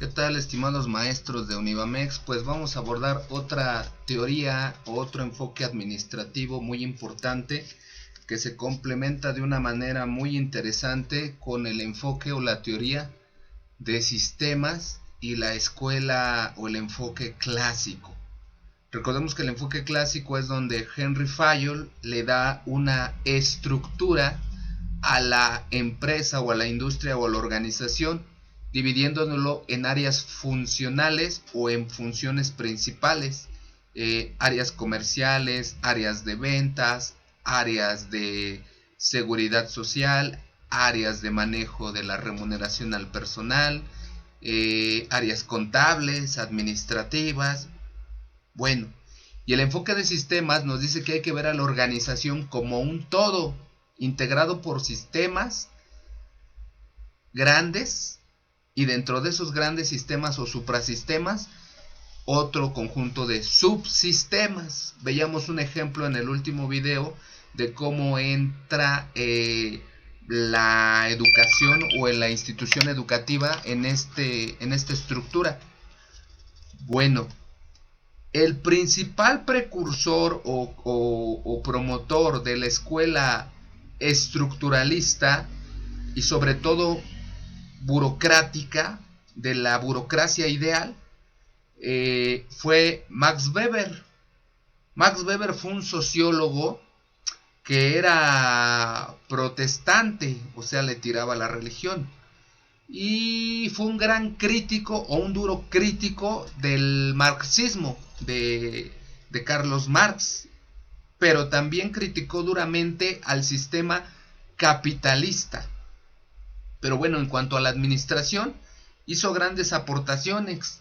¿Qué tal, estimados maestros de Univamex? Pues vamos a abordar otra teoría o otro enfoque administrativo muy importante que se complementa de una manera muy interesante con el enfoque o la teoría de sistemas y la escuela o el enfoque clásico. Recordemos que el enfoque clásico es donde Henry Fayol le da una estructura a la empresa o a la industria o a la organización, dividiéndolo en áreas funcionales o en funciones principales, áreas comerciales, áreas de ventas, áreas de seguridad social, áreas de manejo de la remuneración al personal, áreas contables, administrativas. Bueno, y el enfoque de sistemas nos dice que hay que ver a la organización como un todo, integrado por sistemas grandes, y dentro de esos grandes sistemas o suprasistemas, otro conjunto de subsistemas. Veíamos un ejemplo en el último video de cómo entra la educación o en la institución educativa en esta estructura. Bueno, el principal precursor o promotor de la escuela estructuralista y sobre todo burocrática, de la burocracia ideal, fue Max Weber. Max Weber fue un sociólogo que era protestante, o sea, le tiraba a la religión. Y fue un gran crítico o un duro crítico del marxismo de Carlos Marx, pero también criticó duramente al sistema capitalista. Pero bueno, en cuanto a la administración, hizo grandes aportaciones.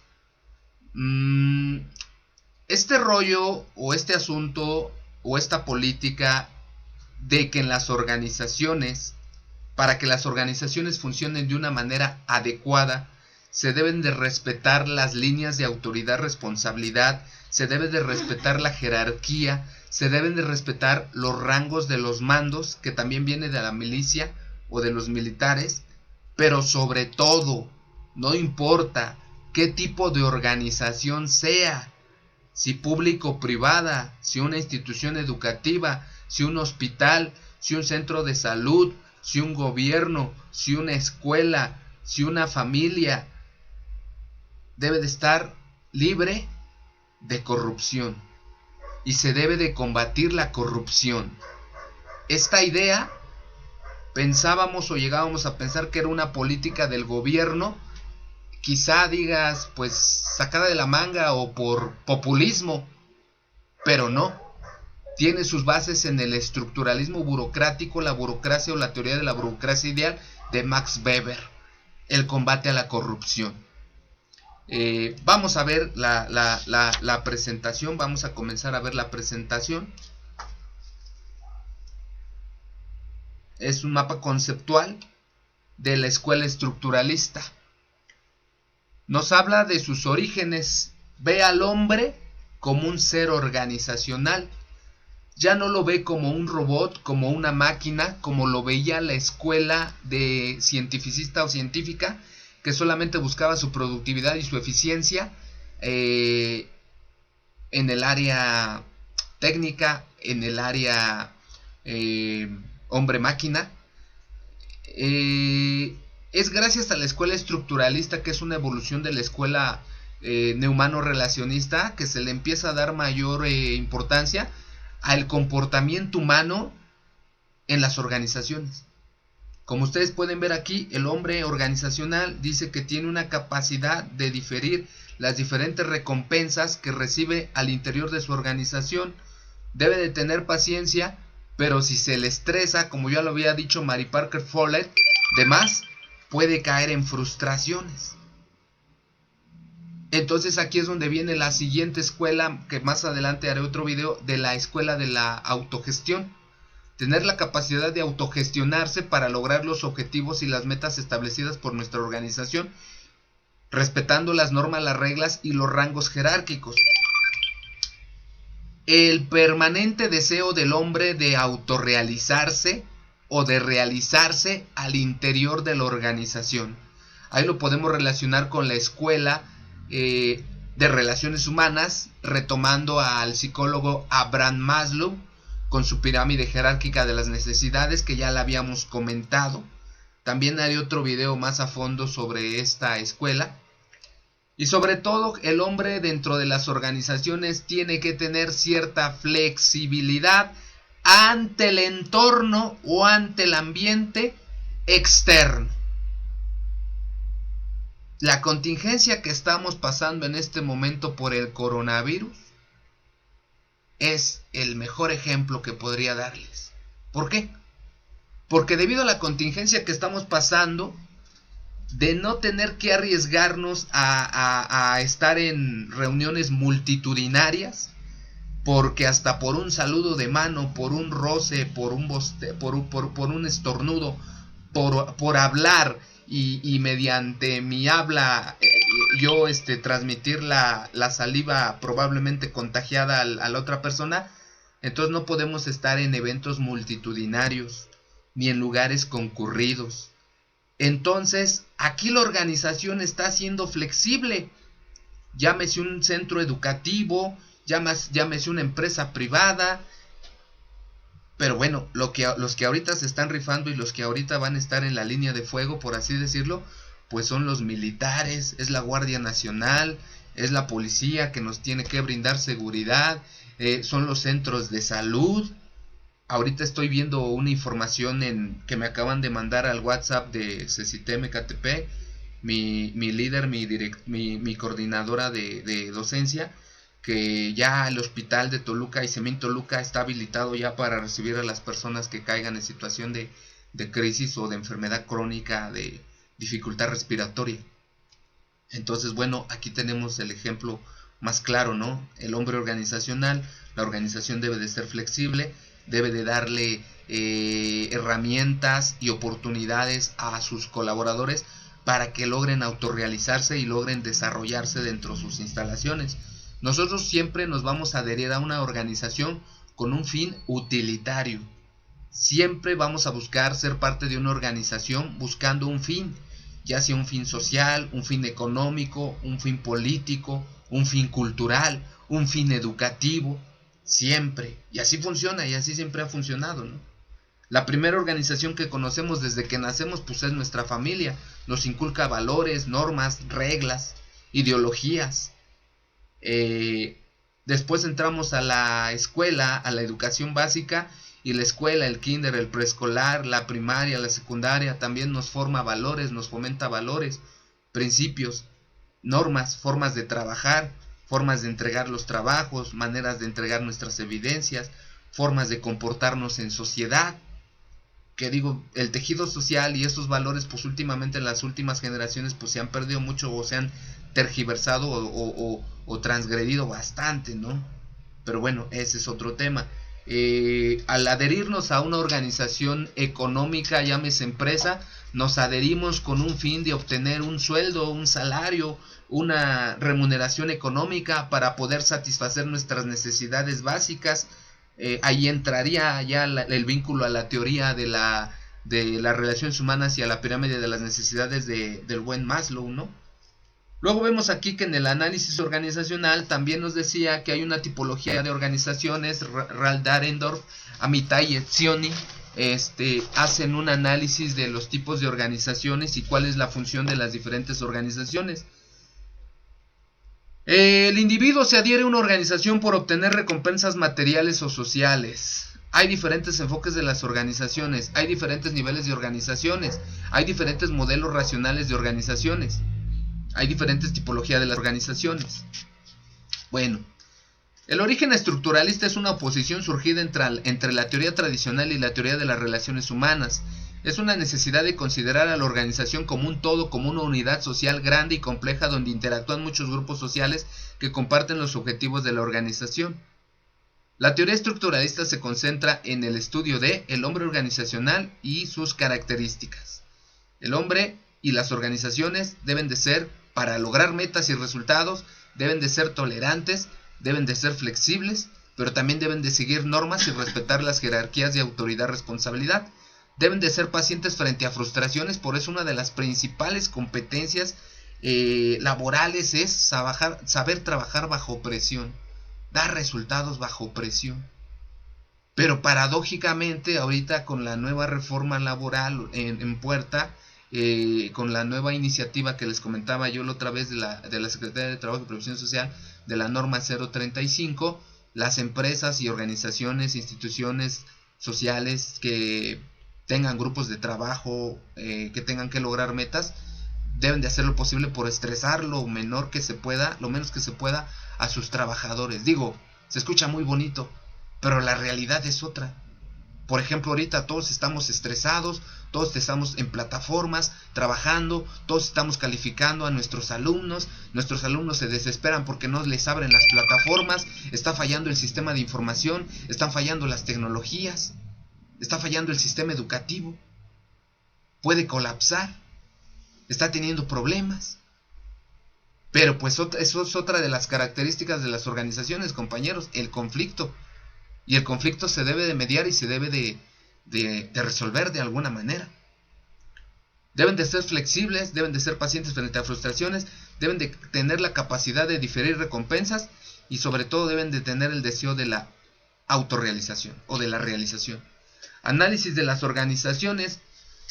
Este rollo o este asunto o esta política de que en las organizaciones, para que las organizaciones funcionen de una manera adecuada, se deben de respetar las líneas de autoridad-responsabilidad, se debe de respetar la jerarquía, se deben de respetar los rangos de los mandos, que también viene de la milicia o de los militares, pero sobre todo, no importa qué tipo de organización sea, si público o privada, si una institución educativa, si un hospital, si un centro de salud, si un gobierno, si una escuela, si una familia, debe de estar libre de corrupción y se debe de combatir la corrupción. Esta idea pensábamos o llegábamos a pensar que era una política del gobierno, quizá digas pues sacada de la manga o por populismo, pero no, tiene sus bases en el estructuralismo burocrático, la burocracia o la teoría de la burocracia ideal de Max Weber, el combate a la corrupción. Vamos a ver la presentación, vamos a comenzar a ver la presentación. Es un mapa conceptual de la escuela estructuralista. Nos habla de sus orígenes, ve al hombre como un ser organizacional. Ya no lo ve como un robot, como una máquina, como lo veía la escuela de cientificista o científica, que solamente buscaba su productividad y su eficiencia en el área técnica, en el área hombre-máquina. Es gracias a la escuela estructuralista, que es una evolución de la escuela neumano-relacionista, que se le empieza a dar mayor importancia al comportamiento humano en las organizaciones. Como ustedes pueden ver aquí, el hombre organizacional dice que tiene una capacidad de diferir las diferentes recompensas que recibe al interior de su organización. Debe de tener paciencia, pero si se le estresa, como ya lo había dicho Mary Parker Follett, de más, puede caer en frustraciones. Entonces aquí es donde viene la siguiente escuela, que más adelante haré otro video, de la escuela de la autogestión. Tener la capacidad de autogestionarse para lograr los objetivos y las metas establecidas por nuestra organización, respetando las normas, las reglas y los rangos jerárquicos. El permanente deseo del hombre de autorrealizarse o de realizarse al interior de la organización. Ahí lo podemos relacionar con la escuela de relaciones humanas, retomando al psicólogo Abraham Maslow con su pirámide jerárquica de las necesidades, que ya la habíamos comentado. También haré otro video más a fondo sobre esta escuela. Y sobre todo, el hombre dentro de las organizaciones tiene que tener cierta flexibilidad ante el entorno o ante el ambiente externo. La contingencia que estamos pasando en este momento por el coronavirus es el mejor ejemplo que podría darles. ¿Por qué? Porque debido a la contingencia que estamos pasando, de no tener que arriesgarnos a estar en reuniones multitudinarias, porque hasta por un saludo de mano, por un roce, por un estornudo, por hablar y mediante mi habla yo transmitir la saliva probablemente contagiada a la otra persona, entonces no podemos estar en eventos multitudinarios ni en lugares concurridos. Entonces, aquí la organización está siendo flexible. Llámese un centro educativo, llámese una empresa privada. Pero bueno, los que ahorita se están rifando y los que ahorita van a estar en la línea de fuego, por así decirlo, pues son los militares, es la Guardia Nacional, es la policía que nos tiene que brindar seguridad, son los centros de salud. Ahorita estoy viendo una información que me acaban de mandar al WhatsApp de CECITEM KTP, mi líder, mi coordinadora de docencia, que ya el hospital de Toluca y Semín Toluca está habilitado ya para recibir a las personas que caigan en situación de crisis o de enfermedad crónica, de dificultad respiratoria. Entonces, bueno, aquí tenemos el ejemplo más claro, ¿no? El hombre organizacional, la organización debe de ser flexible, debe de darle herramientas y oportunidades a sus colaboradores para que logren autorrealizarse y logren desarrollarse dentro de sus instalaciones. Nosotros siempre nos vamos a adherir a una organización con un fin utilitario. Siempre vamos a buscar ser parte de una organización buscando un fin, ya sea un fin social, un fin económico, un fin político, un fin cultural, un fin educativo, siempre. Y así funciona y así siempre ha funcionado, ¿no? La primera organización que conocemos desde que nacemos pues es nuestra familia. Nos inculca valores, normas, reglas, ideologías. Después entramos a la escuela, a la educación básica, y la escuela, el kinder, el preescolar, la primaria, la secundaria también nos forma valores, nos fomenta valores, principios, normas, formas de trabajar, formas de entregar los trabajos, maneras de entregar nuestras evidencias, formas de comportarnos en sociedad. Que digo, el tejido social y esos valores pues últimamente en las últimas generaciones pues se han perdido mucho o se han tergiversado o transgredido bastante, ¿no? Pero bueno, ese es otro tema. Al adherirnos a una organización económica, llámese empresa, nos adherimos con un fin de obtener un sueldo, un salario, una remuneración económica para poder satisfacer nuestras necesidades básicas. Ahí entraría ya el vínculo a la teoría de las relaciones humanas y a la pirámide de las necesidades del buen Maslow, ¿no? Luego vemos aquí que en el análisis organizacional también nos decía que hay una tipología de organizaciones. Ralph Dahrendorf, Amitai y Etzioni hacen un análisis de los tipos de organizaciones y cuál es la función de las diferentes organizaciones. El individuo se adhiere a una organización por obtener recompensas materiales o sociales. Hay diferentes enfoques de las organizaciones, hay diferentes niveles de organizaciones, hay diferentes modelos racionales de organizaciones, hay diferentes tipologías de las organizaciones. Bueno, el origen estructuralista es una oposición surgida entre la teoría tradicional y la teoría de las relaciones humanas. Es una necesidad de considerar a la organización como un todo, como una unidad social grande y compleja donde interactúan muchos grupos sociales que comparten los objetivos de la organización. La teoría estructuralista se concentra en el estudio de el hombre organizacional y sus características. El hombre y las organizaciones deben de ser, para lograr metas y resultados, deben de ser tolerantes, deben de ser flexibles, pero también deben de seguir normas y respetar las jerarquías de autoridad-responsabilidad. Deben de ser pacientes frente a frustraciones, por eso una de las principales competencias laborales es saber trabajar bajo presión, dar resultados bajo presión. Pero paradójicamente ahorita con la nueva reforma laboral en puerta, con la nueva iniciativa que les comentaba yo la otra vez de la Secretaría de Trabajo y Previsión Social, de la norma 035, las empresas y organizaciones, instituciones sociales que tengan grupos de trabajo, que tengan que lograr metas, deben de hacer lo posible por estresar lo menos que se pueda a sus trabajadores. Digo, se escucha muy bonito, pero la realidad es otra. Por ejemplo, ahorita todos estamos estresados, todos estamos en plataformas trabajando, todos estamos calificando a nuestros alumnos se desesperan porque no les abren las plataformas, está fallando el sistema de información, están fallando las tecnologías, está fallando el sistema educativo, puede colapsar, está teniendo problemas. Pero pues eso es otra de las características de las organizaciones, compañeros, el conflicto. Y el conflicto se debe de mediar y se debe de resolver de alguna manera. Deben de ser flexibles, deben de ser pacientes frente a frustraciones, deben de tener la capacidad de diferir recompensas y sobre todo deben de tener el deseo de la autorrealización o de la realización. Análisis de las organizaciones.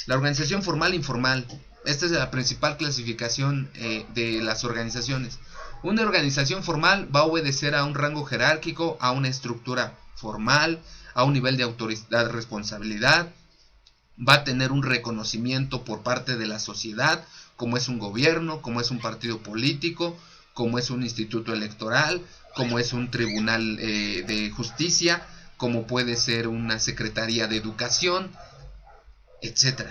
La organización formal e informal. Esta es la principal clasificación de las organizaciones. Una organización formal va a obedecer a un rango jerárquico, a una estructura formal, a un nivel de autoridad, responsabilidad, va a tener un reconocimiento por parte de la sociedad, como es un gobierno, como es un partido político, como es un instituto electoral, como es un tribunal de justicia, como puede ser una secretaría de educación, etc.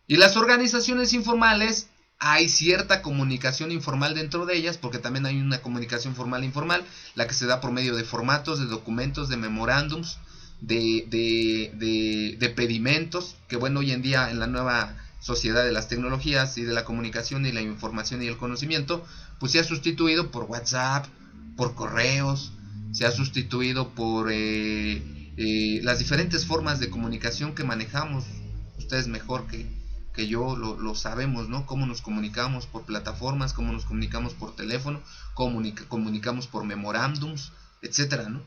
Y las organizaciones informales, hay cierta comunicación informal dentro de ellas, porque también hay una comunicación formal e informal, la que se da por medio de formatos, de documentos, de memorándums, de pedimentos, que bueno, hoy en día en la nueva sociedad de las tecnologías y de la comunicación y la información y el conocimiento, pues se ha sustituido por WhatsApp, por correos, se ha sustituido por las diferentes formas de comunicación que manejamos. Ustedes mejor que yo lo sabemos, ¿no? Cómo nos comunicamos por plataformas, cómo nos comunicamos por teléfono, cómo comunicamos por memorándums, etcétera, ¿no?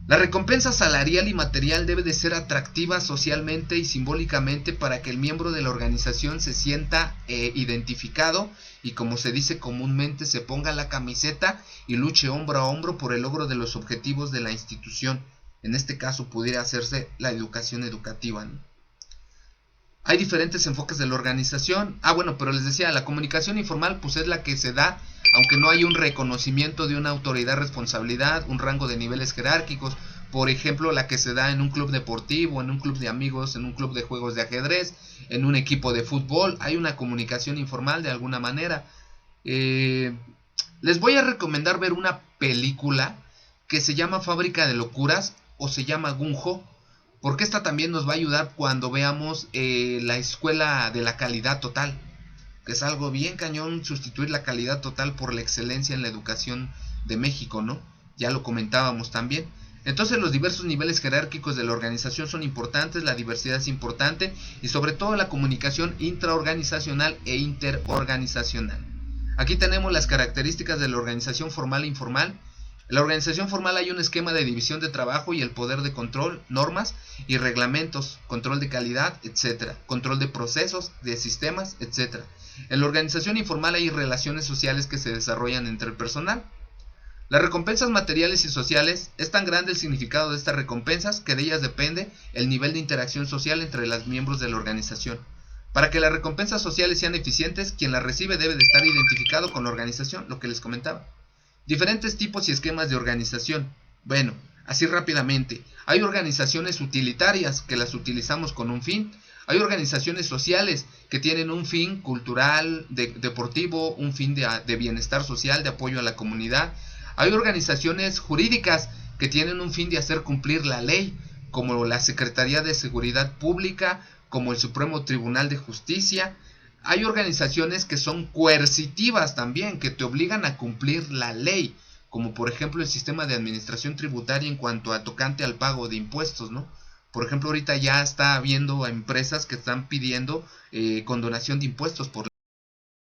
La recompensa salarial y material debe de ser atractiva socialmente y simbólicamente para que el miembro de la organización se sienta identificado y, como se dice comúnmente, se ponga la camiseta y luche hombro a hombro por el logro de los objetivos de la institución. En este caso pudiera hacerse la educación educativa, ¿no? Hay diferentes enfoques de la organización. Bueno, pero les decía, la comunicación informal pues es la que se da aunque no hay un reconocimiento de una autoridad, responsabilidad, un rango de niveles jerárquicos. Por ejemplo, la que se da en un club deportivo, en un club de amigos, en un club de juegos de ajedrez, en un equipo de fútbol. Hay una comunicación informal de alguna manera. Les voy a recomendar ver una película que se llama Fábrica de Locuras o se llama Gung-Ho, porque esta también nos va a ayudar cuando veamos la escuela de la calidad total, que es algo bien cañón sustituir la calidad total por la excelencia en la educación de México, ¿no? Ya lo comentábamos también. Entonces los diversos niveles jerárquicos de la organización son importantes, la diversidad es importante y sobre todo la comunicación intraorganizacional e interorganizacional. Aquí tenemos las características de la organización formal e informal. En la organización formal hay un esquema de división de trabajo y el poder de control, normas y reglamentos, control de calidad, etc. Control de procesos, de sistemas, etc. En la organización informal hay relaciones sociales que se desarrollan entre el personal. Las recompensas materiales y sociales, es tan grande el significado de estas recompensas que de ellas depende el nivel de interacción social entre los miembros de la organización. Para que las recompensas sociales sean eficientes, quien las recibe debe de estar identificado con la organización, lo que les comentaba. Diferentes tipos y esquemas de organización. Bueno, así rápidamente. Hay organizaciones utilitarias que las utilizamos con un fin. Hay organizaciones sociales que tienen un fin cultural, deportivo, un fin de bienestar social, de apoyo a la comunidad. Hay organizaciones jurídicas que tienen un fin de hacer cumplir la ley, como la Secretaría de Seguridad Pública, como el Supremo Tribunal de Justicia. Hay organizaciones que son coercitivas también, que te obligan a cumplir la ley, como por ejemplo el sistema de administración tributaria en cuanto a tocante al pago de impuestos, ¿no? Por ejemplo, ahorita ya está habiendo empresas que están pidiendo condonación de impuestos por